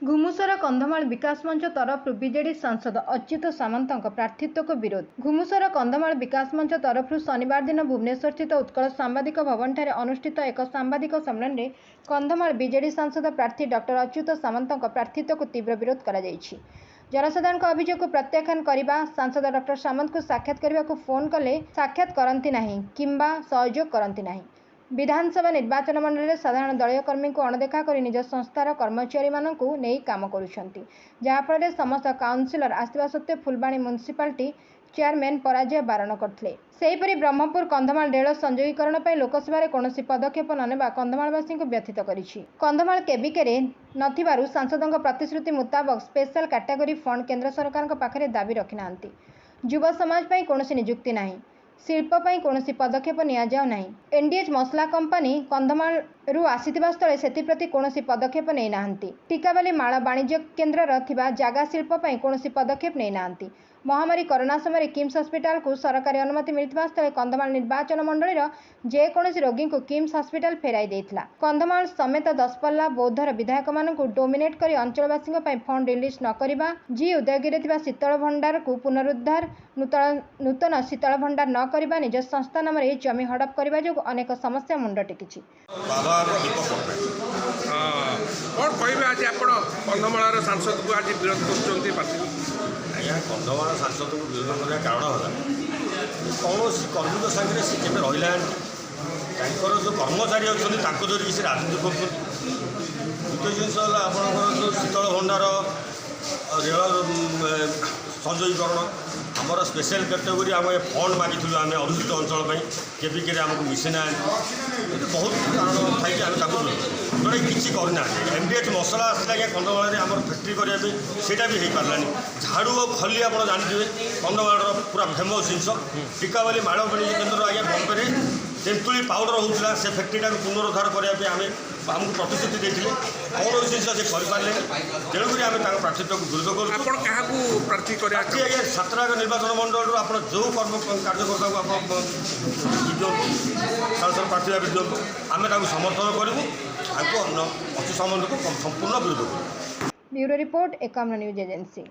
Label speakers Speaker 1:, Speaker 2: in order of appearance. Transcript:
Speaker 1: घुमुसर कंधमाल विकास मंच तरफ बीजेडी सांसद अच्युत सामंत प्रार्थित्व को विरोध। घुमुसर कंधमाल विकास मंच तरफ शनिवार दिन भुवनेश्वर स्थित उत्कल सांबादिक भवन ठारे अनुष्ठित एक सांबादिक सम्मेलन में कंधमाल बीजेडी सांसद प्रार्थी डॉक्टर अच्युत सामंत प्रार्थित्व को तीव्र विरोध करा जायछि। जनसाधारण अभियोग को प्रत्याख्यान करने सांसद डॉक्टर सामंत को साक्षात करने को फोन कले साक्षात करती नहीं किंबा सहयोग करती नहीं। विधानसभा निर्वाचन मंडल में साधारण दलीय कर्मी को अणदेखा कर निज संस्थार कर्मचारी मानू नहीं काम करुछंती, जहाँफल समस्त काउनसिलर आसवा सत्वे फुलबाणी म्युनिसिपालिटी चेयरमैन पराजय बारण करते। सेहीपरि ब्रह्मपुर कंधमाल रेल संयोगीकरण पर लोकसभा कौन पदक्षेप ननेबा कंधमालवासी को व्यथित करिछि। कंधमाल केबिके नथिबारु सांसदों प्रतिश्रुति मुताबक स्पेशल कैटेगरी फंड केंद्र सरकार पाखरे दाबी रखी नांती। युव समाज पर कौन नियुक्ति नहीं, शिल्प पर कौन पदक्षेप नियाजाउ नहीं। एनडीएच मसला कंपानी कंधमाल रु आसीथिबा स्थले सेतिप्रति कौन पदक्षेप नहीं नांती। टिकाबाली माଳ वाणिज्य केन्द्र थिबा जागा शिल्प पर कौन पदक्षेप नहीं नांती। महामारी कोरोना समय किम्स हस्पिटाल को सरकारी अनुमति मिलता स्थले कंधमाल निर्वाचन मंडल जेकोसी रोगी को किम्स हस्पिटाल फेराई देथिला। कंधमाल समेत दसपल्ला बौद्धर विधायक मानू डोमिनेट कर अंचलवासी फंड रिलीज न करवा, जी उदयगिरी शीतल भंडार को पुनरुद्धार, नूतन शीतल भंडार न करवा, निज संस्था नाम जमी हड़प करने जो अनेक समस्या मुंड टेकी।
Speaker 2: कंधमाल सांसद को विरोध करने कारण है कौन कर्मी सागर सी के रहा जो कर्मचारी अच्छा जोड़ी से राजनीति कर। द्वितीय जिनस आपंकर जो शीतल भंडार रेल संयोगीकरण आमर स्पेशल कैटेगोरी आम फंड मागिलु आम अनुसूचित अंचल केबिके आमको मिसेना बहुत कारण थी जोटा किसी करना। एमडीएच मसला आसला कंधमाल आम फैक्ट्री करने से भी हो पारानी। झाड़ू और खली आप जानते कंधमाल पूरा फेमस जिनस टिकाबाली माଳ वाणिज्य केन्द्र आज्ञा बंबे तेंतुली पाउडर होता से फैक्ट्रीटा पुनरुद्धार करने आमको प्रतिश्रुति देते कौन जिन से करें तेणुक आम प्रार्थित्व को विरोध कर आज्ञा सातराग निर्वाचन मंडल आप जो कर्म कार्यकर्ता को सांसद प्रार्थी भाव दिखाँ आम समर्थन करूँ अच्युत सामंत को संपूर्ण विरोध करूँ।
Speaker 1: Bureau report Ekamra news agency.